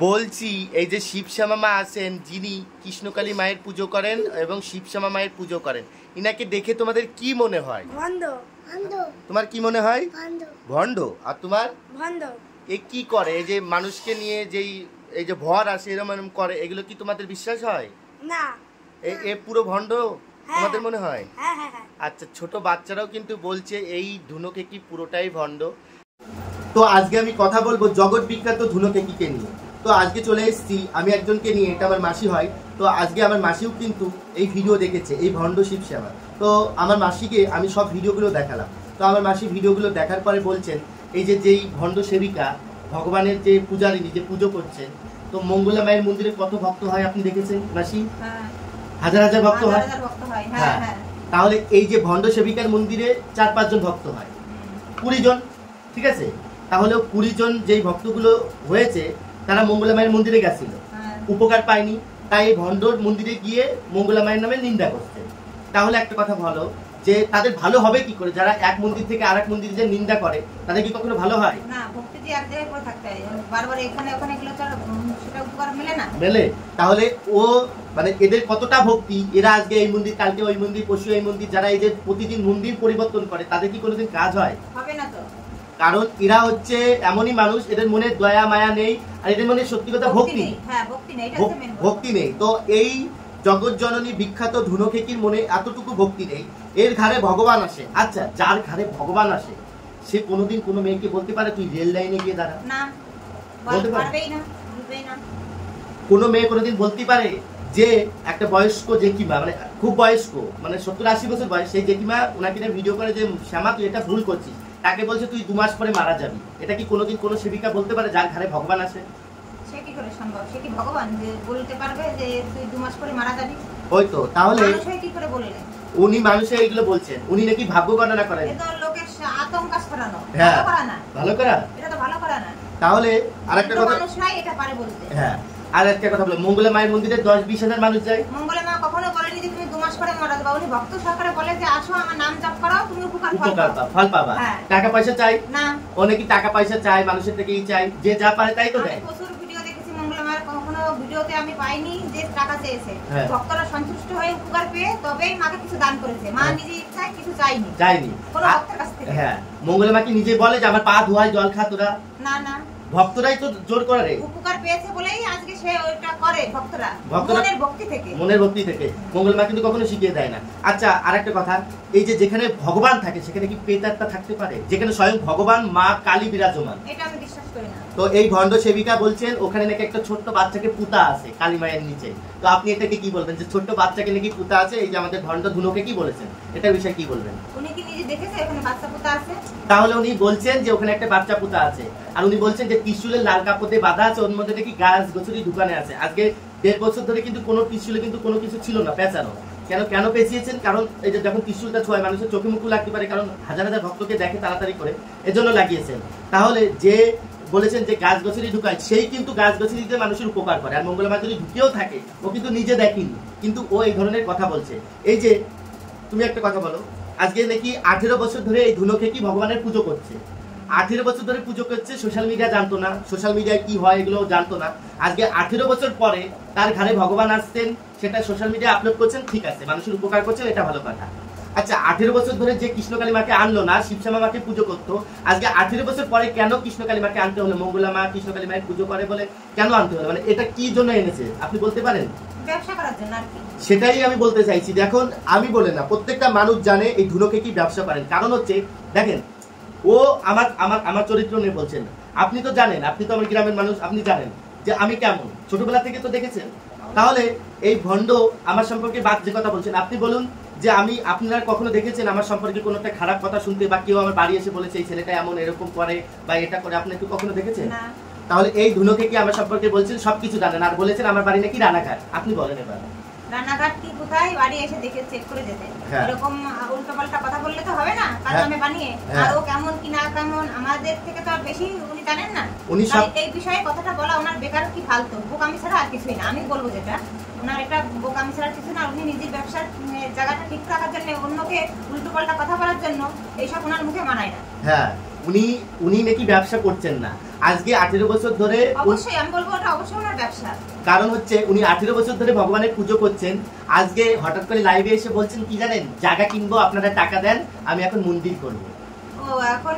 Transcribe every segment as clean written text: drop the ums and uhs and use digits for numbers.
বলছি এই যে শিবশ্যামা মা আছেন যিনি কৃষ্ণকালী মায়ের পুজো করেন এবং শিবশ্যামা মায়ের পুজো করেন, ইনাকে দেখে তোমাদের কি মনে হয়? ভন্ড। ভন্ড। তোমার কি মনে হয়? ভন্ড। ভন্ড। আর তোমার? ভন্ড। এ কি করে? এই যে মানুষকে নিয়ে যেই এই যে ভর আসে এরকম করে, এগুলো কি তোমাদের বিশ্বাস হয়? না। এ পুরো ভন্ড তোমাদের মনে হয়? হ্যাঁ হ্যাঁ হ্যাঁ। আচ্ছা, ছোট বাচ্চারাও কিন্তু বলছে এই ধুনোকে কি পুরোটাই ভন্ড। তো আজকে আমি কথা বলবো জগৎ বিখ্যাত ধুনোকেকিকে নিয়ে। তো আজকে চলে এসেছি আমি একজনকে নিয়ে, এটা আমার মাসি হয়। তো আজকে আমার মাসিও কিন্তু এই ভিডিও দেখেছে, এই ভণ্ড শিবশ্যামা। তো আমার মাসিকে আমি সব ভিডিওগুলো দেখালাম। তো আমার মাসি ভিডিওগুলো দেখার পরে বলছেন এই যে যেই ভণ্ড সেবিকা ভগবানের যে পূজারিনী যে পুজো করছে, তো মঙ্গলা মায়ের মন্দিরে কত ভক্ত হয় আপনি দেখেছেন মাসি? হাজার হাজার ভক্ত হয়। হ্যাঁ, তাহলে এই যে ভণ্ড সেবিকার মন্দিরে 4-5 জন ভক্ত হয়, 20 জন, ঠিক আছে? তাহলে 20 জন যেই ভক্তগুলো হয়েছে তারা মঙ্গলা মায়ের মন্দিরে গেছিল, উপকার পায়নি, তাই ভণ্ডর মন্দিরে গিয়ে মঙ্গলা মায়ের নামে নিন্দা করছে। তাহলে একটা কথা ভালো যে তাদের ভালো হবে কি করে? যারা এক মন্দির থেকে আরেক মন্দিরে যে নিন্দা করে তাদের কি কখনো ভালো হয়? না, ভক্তি যে এক জায়গায় করে থাকতে হয়, বারবার এখানে ওখানে গেলে তো সেটা উপকার মেলে না। মেলে? তাহলে ও মানে এদের কতটা ভক্তি, এরা আজকে এই মন্দির, কালকে ওই মন্দির, পরশু এই মন্দির, যারা এই যে প্রতিদিন মন্দির পরিবর্তন করে তাদের কি কোনোদিন কাজ হয়? হবে না তো। কারণ এরা হচ্ছে এমনই মানুষ, এদের মনে দয়া মায়া নেই, আর এদের মনে সত্যি কথা ভক্তি নেই। হ্যাঁ, ভক্তি নেই, এটা হচ্ছে মেন ভক্তি নেই। তো এই জগৎ জননী বিখ্যাত ধুনোকেকির মনে এতটুকু ভক্তি নেই, এর ঘাড়ে ভগবান আসে। আচ্ছা, যার ঘাড়ে ভগবান আসে সে কোনোদিন কোনো মেয়েকে বলতে পারে তুই রেল লাইনে গিয়ে দাঁড়া? না, বলতে পারবেই না, বলবেই না। কোনো মেয়ে কোনোদিন বলতে পারে যে একটা বয়স্ক জেঠিমা, মানে খুব বয়স্ক, মানে 70-80 বছর বয়স, সেই জেঠিমা ওনাকে নিয়ে ভিডিও করে যে শ্যামা তুই এটা ভুল করছিস, তাকে বলছে তুই 2 মাস পরে মারা যাবি? এটা কি কোনোদিন কোনো সেবিকা বলতে পারে যার ঘাড়ে ভগবান আসে? সে কি করে সম্ভব? সে কি ভগবান যে বলতে পারবে যে তুই 2 মাস পরে মারা যাবি? ওই তো, তাহলে মানুষ কি করে বললেন? উনি মানুষে এইগুলো বলছেন, উনি নাকি ভাগ্য গণনা করেন। এটা লোকের আতঙ্ক করানো, ভালো করা না। ভালো করা? এটা তো ভালো করা না। তাহলে আরেকটা কথা, মানুষ নাই এটা পারে বলতে। হ্যাঁ, আর একটা কথা বলে, মঙ্গলা মায়ের মন্দিরে 10-20 হাজার মানুষ যায়। মঙ্গলা মা কখনো বলেনি যে তুমি 2 মাস পরে মারা যাবে। উনি ভক্ত সহকারে বলে যে আসো আমার নাম জপ করো, তুমি উপকার ফল পাবা। টাকা পয়সা চাই না, অনেকে টাকা পয়সা চায়, মানুষের থেকেই চাই, যে যা পারে তাই তো দেয়। প্রচুর ভিডিও দেখেছি মঙ্গলা মায়ের, কখনো ভিডিওতে আমি পাইনি যে টাকা চেয়েছে। ভক্তরা সন্তুষ্ট হয়ে উপকার পেয়ে তবেই মাকে কিছু দান করেছে। মা নিজে ইচ্ছায় কিছু চাইনি কোনো ভক্তের কাছ থেকে। হ্যাঁ, মঙ্গলা মা কি নিজে বলে যে আমার পা ধোয়ায় জল খা তোরা? না না, ভক্তরাই তো জোর করে, উপকার পেয়েছে বলেই আজকে সে ওইটা করে। ভক্তরা মনের ভক্তি থেকে, মনের ভক্তি থেকে। মঙ্গল মা কিন্তু কখনো শিখিয়ে দেয় না। আচ্ছা, আরেকটা কথা, এই যে যেখানে ভগবান থাকে সেখানে কি প্রেতাত্মা থাকতে পারে? যেখানে স্বয়ং ভগবান মা কালী বিরাজমান, এটা আমি বিশ্বাস করি না। তো এই ভণ্ড সেবিকা বলছেন ওখানে নাকি একটা ছোট্ট বাচ্চাকে পুতা আছে কালী মায়ের নিচে। তো আপনি এটাকে কি বলবেন যে ছোট্ট বাচ্চাকে নাকি পুতা আছে? এই যে আমাদের ভণ্ড ধুনোকেকি বলেছেন, এটার বিষয়ে কি বলবেন? উনি কি নিজে দেখেছে ওখানে বাচ্চা পুতা আছে? তাহলে উনি বলছেন যে ওখানে একটা বাচ্চা পুতা আছে, আর উনি বলছেন যে ত্রিশূলের লাল কাপড় দিয়ে বাঁধা আছে, ওর মধ্যে নাকি গাছ গোছরি ঢুকানো আছে। আজকে 1.5 বছর ধরে কিন্তু কোনো ত্রিশূলে কিন্তু কোনো কিছু ছিল না পেঁচানো। কেন পেঁচিয়েছেন? কারণ এই যে যখন ত্রিশূলটা ছোঁয় মানুষের চোখে মুখে লাগতে পারে, কারণ হাজার হাজার ভক্তকে দেখে তাড়াতাড়ি করে, এজন্য লাগিয়েছেন। তাহলে যে বলেছেন যে গাছ গোছরি ঢুকায়, সেই কিন্তু গাছ গোছরি দিয়ে মানুষের উপকার করে। আর মঙ্গলা মা যদি ঢুকেও থাকে ও কিন্তু নিজে দেখেনি, কিন্তু ও এই ধরনের কথা বলছে। এই যে তুমি একটা কথা বলো, আজকে নাকি 18 বছর ধরে এই ধুনোকেকি ভগবানের পুজো করছে, 18 বছর ধরে পুজো করছে, সোশ্যাল মিডিয়া জানতো না, সোশ্যাল মিডিয়ায় কি হয় এগুলো জানতো না। আজকে 18 বছর পরে তার ঘরে ভগবান আসছেন, সেটা সোশ্যাল মিডিয়া আপলোড করছেন, ঠিক আছে, মানুষের উপকার করছেন, এটা ভালো কথা। আচ্ছা, 18 বছর ধরে যে কৃষ্ণকালী মাকে আনলো না, শিবশ্যামা মাকে পুজো করতো, আজকে 18 বছর পরে কেন কৃষ্ণকালী মাকে আনতে হলো? মঙ্গলা মা কৃষ্ণকালী মায়ের পুজো করে বলে কেন আনতে হলো? মানে এটা কি জন্য এনেছে আপনি বলতে পারেন? ব্যবসা করার জন্য আর কি। সেটাই আমি বলতে চাইছি। দেখুন, আমি বলে না, প্রত্যেকটা মানুষ জানে এই ধুনোকেকি ব্যবসা করেন। কারণ হচ্ছে দেখেন, ও আমার চরিত্র নিয়ে বলছেন। আপনি তো জানেন, আপনি তো আমার গ্রামের মানুষ, আপনি জানেন যে আমি কেমন, ছোটবেলা থেকে তো দেখেছেন। তাহলে এই ভণ্ড আমার সম্পর্কে যে কথা বলছেন, আপনি বলুন যে আপনারা কখনো দেখেছেন আমার সম্পর্কে কোনো একটা খারাপ কথা শুনতে, বা কেউ আমার বাড়ি এসে বলেছে এই ছেলেটা এমন এরকম করে বা এটা করে? আপনি কি কখনো দেখেছেন? তাহলে এই ধুনোকেকি আমার সম্পর্কে বলছেন, সবকিছু জানেন, আর বলেছেন আমার বাড়ি নাকি রানাঘাট। আপনি বলেন এবার রানাঘাট কি কোথায়? বাড়ি এসে দেখে চেক করে যেতে। এরকম উল্টোপাল্টা কথা বললে তো হবে না, কার নামে বানিয়ে। আর ও কেমন কি না কেমন আমাদের থেকে তো আর বেশি উনি জানেন না। এই বিষয়ে কথাটা বলা ওনার বেকার কি ফালতু বোকামি ছাড়া আর কিছুই না। আমি বলবো যেটা ওনার এটা বোকামি ছাড়া কিছু না। উনি নিজের ব্যবসার জায়গাটা ঠিক রাখার জন্য অন্যকে উল্টোপাল্টা কথা বলার জন্য এইসব ওনার মুখে মানায় না। হ্যাঁ, উনি উনি নাকি ব্যবসা করছেন না আজকে 18 বছর ধরে। অবশ্যই আমি বলবো ওটা অবশ্যই ওনার ব্যবসা। কারণ হচ্ছে উনি 18 বছর ধরে ভগবানের পুজো করছেন, আজকে হঠাৎ করে লাইভে এসে বলছেন কি জানেন, জায়গা কিনবো আপনারা টাকা দেন আমি এখন মন্দির করব। ও এখন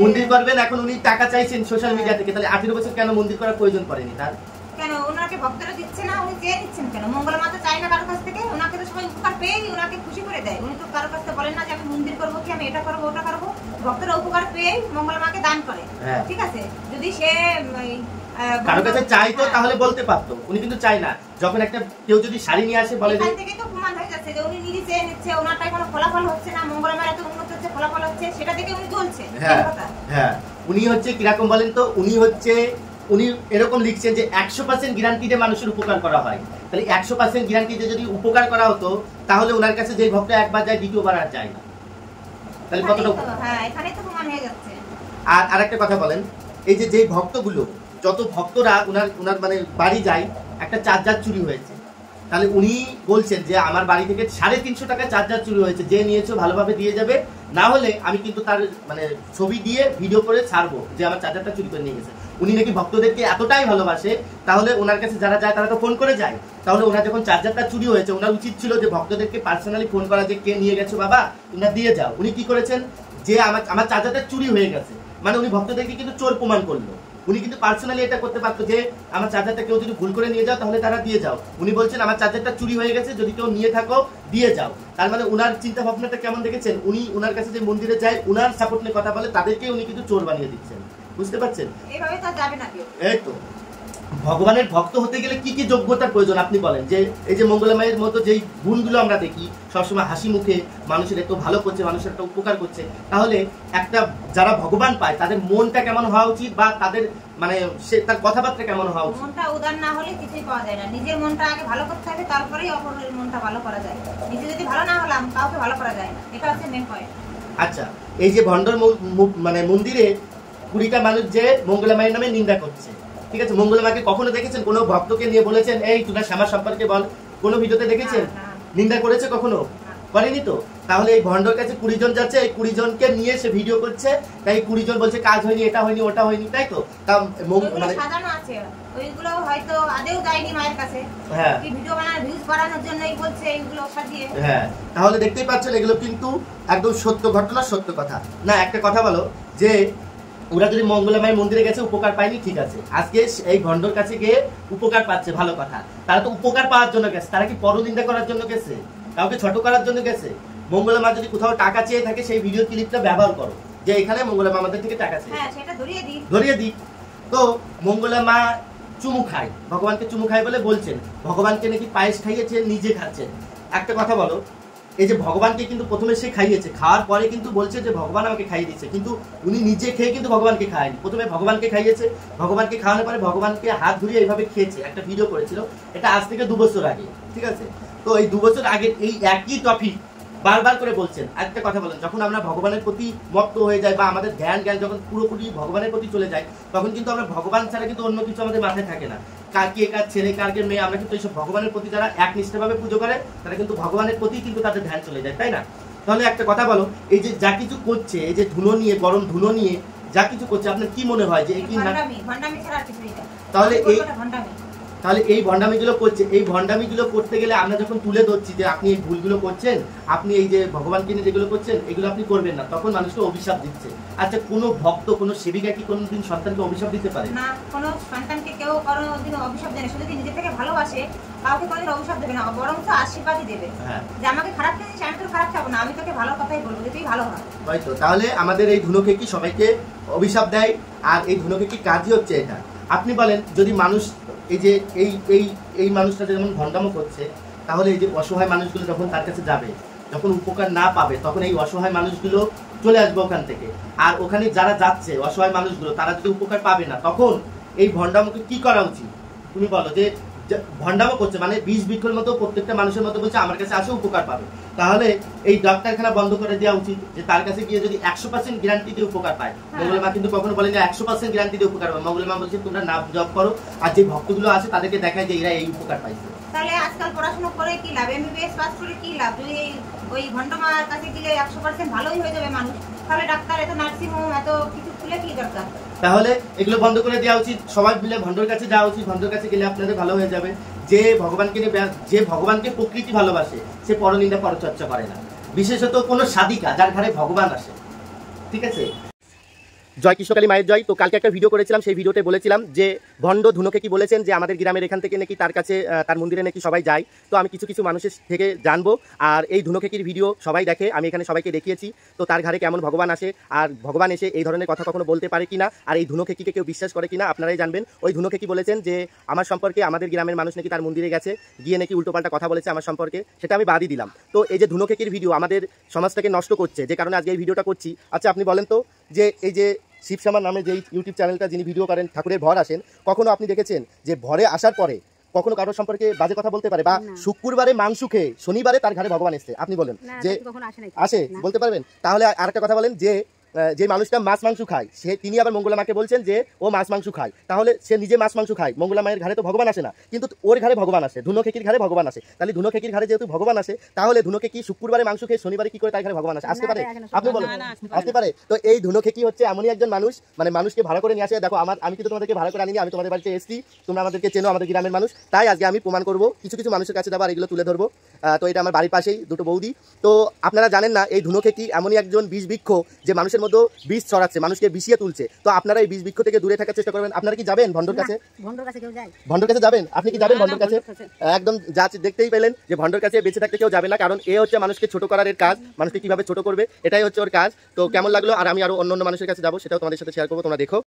মন্দির করবেন, এখন উনি টাকা চাইছেন সোশ্যাল মিডিয়া থেকে, তাহলে 18 বছর কেন মন্দির করার প্রয়োজন পড়েনি তার? কেন ওনাকে ভক্তরা দিচ্ছে না, উনি চেয়ে নিচ্ছেন কেন? মঙ্গলা মাতা চাই না কারোর কাছ থেকে, ওনাকে তো সবাই উপকার পেয়েই ওনাকে খুশি করে দেয়। উনি তো কারোর কাছ থেকে বলেন না যে আমি মন্দির করবো কি আমি এটা করবো ওটা করবো, ভক্তরা উপকার পেয়ে মঙ্গলা মাকে দান করে। ঠিক আছে, যদি সে কারোর কাছে চাইতো তাহলে বলতে পারতো, উনি কিন্তু চাই না। যখন একটা কেউ যদি শাড়ি নিয়ে আসে বলে এখান থেকে তো প্রমাণ হয়ে যাচ্ছে যে উনি নিজে চেয়ে নিচ্ছে, ওনারটাই কোনো ফলাফল হচ্ছে না, মঙ্গলা মায়ের এত উন্নত হচ্ছে, ফলাফল হচ্ছে, সেটা থেকে উনি জ্বলছে। হ্যাঁ উনি হচ্ছে কিরকম বলেন তো, উনি এরকম লিখছেন যে 100% গ্যারান্টিতে মানুষের উপকার করা হয়। তাহলে 100% গ্যারান্টিতে যদি উপকার করা হতো তাহলে ওনার কাছে যে ভক্ত একবার যায় দ্বিতীয়বার আর যায় না, তাহলে কতটা? হ্যাঁ এখানেই তো প্রমাণ হয়ে যাচ্ছে। আর আরেকটা কথা বলেন, এই যে ভক্তগুলো, যত ভক্তরা ওনার মানে বাড়ি যায়, একটা চার্জার চুরি হয়েছে, তাহলে উনি বলছেন যে আমার বাড়ি থেকে 350 টাকা চার্জার চুরি হয়েছে, যে নিয়েছো ভালোভাবে দিয়ে যাবে, না হলে আমি কিন্তু তার মানে ছবি দিয়ে ভিডিও করে ছাড়বো যে আমার চার্জারটা চুরি করে নিয়ে গেছে। উনি নাকি ভক্তদেরকে এতটাই ভালোবাসে, তাহলে ওনার কাছে যারা যায় তারা তো ফোন করে যায়, তাহলে ওনার যখন চার্জারটা চুরি হয়েছে ওনার উচিত ছিল যে ভক্তদেরকে পার্সোনালি ফোন করা যে কে নিয়ে গেছো বাবা তোমরা দিয়ে যাও। উনি কি করেছেন যে আমার চার্জারটা চুরি হয়ে গেছে, মানে উনি ভক্তদেরকে কিন্তু চোর প্রমাণ করলো। উনি কিন্তু পার্সোনালি এটা করতে পারতো যে আমার চার্জারটা কেউ যদি ভুল করে নিয়ে যাও তাহলে তারা দিয়ে যাও। উনি বলছেন আমার চার্জারটা চুরি হয়ে গেছে, যদি কেউ নিয়ে থাকো দিয়ে যাও। তার মানে উনার চিন্তা ভাবনাটা কেমন দেখেছেন, উনি উনার কাছে যে মন্দিরে যায় উনার সাপোর্ট নিয়ে কথা বলে তাদেরকে উনি কিন্তু চোর বানিয়ে দিচ্ছেন, বুঝতে পারছেন? এইভাবে তো যাবে না কেউ। এই তো ভগবানের ভক্ত হতে গেলে কি কি যোগ্যতার প্রয়োজন আপনি বলেন? যে এই যে মঙ্গলা মায়ের মতো যেই গুণগুলো আমরা দেখি, সবসময় হাসি মুখে মানুষের একটু ভালো করছে, মানুষের একটা উপকার করছে, তাহলে একটা যারা ভগবান পায় তাদের মনটা কেমন হওয়া উচিত, বা তাদের মানে সে তার কথাবার্তা কেমন হওয়া উচিত? মনটা উদার না হলে কিছুই পাওয়া যায় না। নিজের মনটা আগে ভালো করতে হবে, তারপরেই অপরের মনটা ভালো করা যায়। নিজে যদি ভালো না হলাম কাউকে ভালো করা যায় না, এটা হচ্ছে মেন পয়েন্ট। আচ্ছা, এই যে ভণ্ডর মানে মন্দিরে 20টা মানুষ যে মঙ্গলা মায়ের নামে নিন্দা করছে, ঠিক আছে, মঙ্গলা মাকে কখনো দেখেছেন কোনো ভক্তকে নিয়ে বলেছেন এই তোরা শ্যামা সম্পর্কে বল? কোনো ভিডিওতে দেখেছেন নিন্দা করেছে কখনো? করেনি তো। তাহলে এই ভণ্ডর কাছে 20 জন যাচ্ছে, এই 20 জনকে নিয়ে সে ভিডিও করছে, তাই 20 জন বলছে কাজ হয়নি, এটা হয়নি, ওটা হয়নি, তাই তো? তা মানে সাজানো আছে, ওইগুলো হয়তো আদেও যায়নি মায়ের কাছে। হ্যাঁ, কি ভিডিও বানানোর ভিউজ বাড়ানোর জন্যই বলছে এইগুলো সাজিয়ে। হ্যাঁ, তাহলে দেখতেই পাচ্ছেন এগুলো কিন্তু একদম সত্য ঘটনা, সত্য কথা না। একটা কথা বলো, যে ওরা যদি মঙ্গলা মায়ের মন্দিরে গেছে উপকার পায়নি, ঠিক আছে, আজকে এই ভণ্ডর কাছে গিয়ে উপকার পাচ্ছে, ভালো কথা। তারা তো উপকার পাওয়ার জন্য গেছে, তারা কি পরনিন্দা করার জন্য গেছে, কাউকে ছোট করার জন্য গেছে? মঙ্গলা মা যদি কোথাও টাকা চেয়ে থাকে সেই ভিডিও ক্লিপটা ব্যবহার করো যে এখানে মঙ্গলা মা আমাদের থেকে টাকা চেয়ে, হ্যাঁ সেটা ধরিয়ে দিই। তো মঙ্গলা মা চুমু খায়, ভগবানকে চুমু খায় বলে বলছেন, ভগবানকে নাকি পায়েস খাইয়েছেন, নিজে খাচ্ছেন। একটা কথা বলো, এই যে ভগবানকে কিন্তু প্রথমে সে খাইয়েছে, খাওয়ার পরে কিন্তু বলছে যে ভগবান আমাকে খাইয়ে দিচ্ছে, কিন্তু উনি নিজে খেয়ে কিন্তু ভগবানকে খায়নি। প্রথমে ভগবানকে খাইয়েছে, ভগবানকে খাওয়ানোর পরে ভগবানকে হাত ধরিয়ে এইভাবে খেয়েছে। একটা ভিডিও করেছিল, এটা আজ থেকে 2 বছর আগে, ঠিক আছে? তো এই 2 বছর আগে এই একই টপিক বারবার করে বলছেন। একটা কথা বলেন, যখন আমরা ভগবানের প্রতি মত্ত হয়ে যাই বা আমাদের ধ্যান যখন পুরোপুরি ভগবানের প্রতি চলে যায়, তখন কিন্তু আমরা ভগবান ছাড়া কিন্তু অন্য কিছু আমাদের মাথায় থাকে না। কাকে কার ছেলে কারকে মেয়ে, আমরা কিন্তু এইসব ভগবানের প্রতি যারা একনিষ্ঠভাবে পুজো করে তারা কিন্তু ভগবানের প্রতি কিন্তু তাদের ধ্যান চলে যায়, তাই না? তাহলে একটা কথা বলো, এই যে যা কিছু করছে, এই যে ধুনো নিয়ে, গরম ধুনো নিয়ে যা কিছু করছে, আপনার কি মনে হয় যে এই কি তাহলে এই ভণ্ডামিগুলো করছে, এই ভণ্ডামিগুলো করতে গেলে আমরা যখন তুলে ধরছি যে আপনি এই ভুলগুলো করছেন, আপনি এই যে ভগবানকে নিয়ে যেগুলো করছেন এগুলো আপনি করবেন না, তখন মানুষকে অভিশাপ দিচ্ছে। আচ্ছা, কোনো ভক্ত, কোনো সেবিকা কি কোনোদিন সন্তানকে অভিশাপ দিতে পারে না? কোনো সন্তানকে কেউ কোনোদিন অভিশাপ দেয় না। সে যদি নিজে থেকে ভালোবাসে কাউকে কোনোদিন অভিশাপ দেবে না, বরং তো আশীর্বাদই দেবে। যে আমাকে খারাপ করেছিস, আমি তোর খারাপ চাবো না, আমি তোকে ভালো কথাই বলবো যে তুই ভালো হ। হয়তো তাহলে আমাদের এই ধুনোকে কি সবাইকে অভিশাপ দেয়, আর এই ধুনোকে কি কাজই হচ্ছে এটা? আপনি বলেন, যদি মানুষ এই যে এই মানুষটা যেমন ভণ্ডামো করছে, তাহলে এই যে অসহায় মানুষগুলো যখন তার কাছে যাবে, যখন উপকার না পাবে, তখন এই অসহায় মানুষগুলো চলে আসবে ওখান থেকে। আর ওখানে যারা যাচ্ছে অসহায় মানুষগুলো, তারা যদি উপকার পাবে না, তখন এই ভণ্ডামোকে কি করা উচিত? তুমি বলো, যে ভণ্ডামো করছে মানে বিষ বৃক্ষের মতো প্রত্যেকটা মানুষের মতো বলছে আমার কাছে আসে উপকার পাবে, তাহলে এই ডাক্তারখানা বন্ধ করে দেওয়া উচিত। যে তার কাছে গিয়ে যদি 100% গ্যারান্টি দিয়ে উপকার পায়, মঙ্গলা মা কিন্তু কখনো বলেন যে 100% গ্যারান্টি দিয়ে উপকার পাবে। মঙ্গলা মা বলছে তোমরা নাম জপ করো, আর যে ভক্তগুলো আছে তাদেরকে দেখায় যে এরা এই উপকার পাইছে। তাহলে আজকাল পড়াশোনা করে কি লাভ? এমবিবিএস পাস করে কি লাভ? যদি ওই ভণ্ডমার কাছে গেলে 100% ভালোই হয়ে যাবে মানুষ, তাহলে ডাক্তার এত নার্সিং হোম এত কিছু খুলে কি দরকার? তাহলে এগুলো বন্ধ করে দেওয়া উচিত, সবাই মিলে ভন্ডর কাছে যাওয়া উচিত। ভন্ডর কাছে গেলে আপনাদের ভালো হয়ে যাবে। যে ভগবানকে প্রকৃতি ভালোবাসে সে পরনিন্দা পরচর্চা করে না, বিশেষত কোনো সাধিকা যার ঘরে ভগবান আসে। ঠিক আছে, জয় কৃষ্ণকালী মায়ের জয়। তো কালকে একটা ভিডিও করেছিলাম, সেই ভিডিওতে বলেছিলাম যে ভণ্ড ধুনোকে কি বলেছেন যে আমাদের গ্রামের এখান থেকে নাকি তার কাছে তার মন্দিরে নাকি সবাই যায়। তো আমি কিছু কিছু মানুষের থেকে জানবো, আর এই ধুনোকেকির ভিডিও সবাই দেখে, আমি এখানে সবাইকে দেখিয়েছি। তো তার ঘরে কেমন ভগবান আসে, আর ভগবান এসে এই ধরনের কথা কখনো বলতে পারে কিনা, আর এই ধুনোকেকিকে কেউ বিশ্বাস করে কিনা আপনারাই জানবেন। ওই ধুনোকেকি বলেছেন যে আমার সম্পর্কে আমাদের গ্রামের মানুষ নাকি তার মন্দিরে গেছে, গিয়ে নাকি উল্টোপাল্টা কথা বলেছে আমার সম্পর্কে, সেটা আমি বাদই দিলাম। তো এই যে ধুনোকেকির ভিডিও আমাদের সমাজটাকে নষ্ট করছে, যে কারণে আজকে এই ভিডিওটা করছি। আচ্ছা আপনি বলেন তো, যে এই যে শিবশ্যামা নামে যে ইউটিউব চ্যানেলটা যিনি ভিডিও করেন, ঠাকুরের ভর আসেন, কখনো আপনি দেখেছেন যে ভরে আসার পরে কখনো কারোর সম্পর্কে বাজে কথা বলতে পারে? বা শুক্রবারে মাংস খেয়ে শনিবারে তার ঘরে ভগবান এসছে, আপনি বলেন যে আসে, বলতে পারবেন? তাহলে আরেকটা কথা বলেন, যে মানুষটা মাছ মাংস খায় তিনি আবার মঙ্গলা মাকে বলছেন যে ও মাছ মাংস খায়, তাহলে সে নিজে মাছ মাংস খায়, মঙ্গলা মায়ের ঘরে তো ভগবান আসে না, কিন্তু ওর ঘরে ভগবান আসে, ধুনোকেকির ঘরে ভগবান আসে। তাহলে ধুনোকেকির ঘরে যেহেতু ভগবান আসে, তাহলে ধুনোকেকি শুক্রবারে মাংস খেয়ে শনিবারে কি করে তার ঘরে ভগবান আসে? আসতে পারে? আপনি বলেন, আসতে পারে? তো এই ধুনোকেকি হচ্ছে এমনই একজন মানুষ, মানে মানুষকে ভাড়া করে নিয়ে আসে। দেখো আমি কিন্তু তোমাদেরকে ভাড়া করে আনিনি, আমি তোমাদের বাড়িতে এসেছি, তোমরা আমাদেরকে চেনো, আমাদের গ্রামের মানুষ, তাই আজকে আমি প্রমাণ করবো, কিছু কিছু মানুষের কাছে যাবো আর এগুলো তুলে ধরবো। তো এটা আমার বাড়ির পাশেই দুটো বৌদি। তো আপনারা জানেন না, এই ধুনোকেকি এমনই একজন বিষ বৃক্ষ যে মানুষের মধ্যে বিষ ছড়াচ্ছে, মানুষকে বিষিয়ে তুলছে। তো আপনারা এই বিষ বৃক্ষ থেকে দূরে থাকার চেষ্টা করবেন। আপনারা কি যাবেন ভন্ডর কাছে? ভন্ডর কাছে যাবেন? আপনি কি যাবেন ভন্ডর কাছে? একদম যা দেখতেই পেলেন যে ভন্ডর কাছে বেঁচে থাকতে কেউ যাবে না, কারণ এ হচ্ছে মানুষকে ছোট করার কাজ, মানুষকে কিভাবে ছোট করবে এটাই হচ্ছে ওর কাজ। তো কেমন লাগলো, আর আমি আরো অন্য মানুষের কাছে যাবো, সেটাও তোমাদের সাথে শেয়ার করবো, তোমরা দেখো।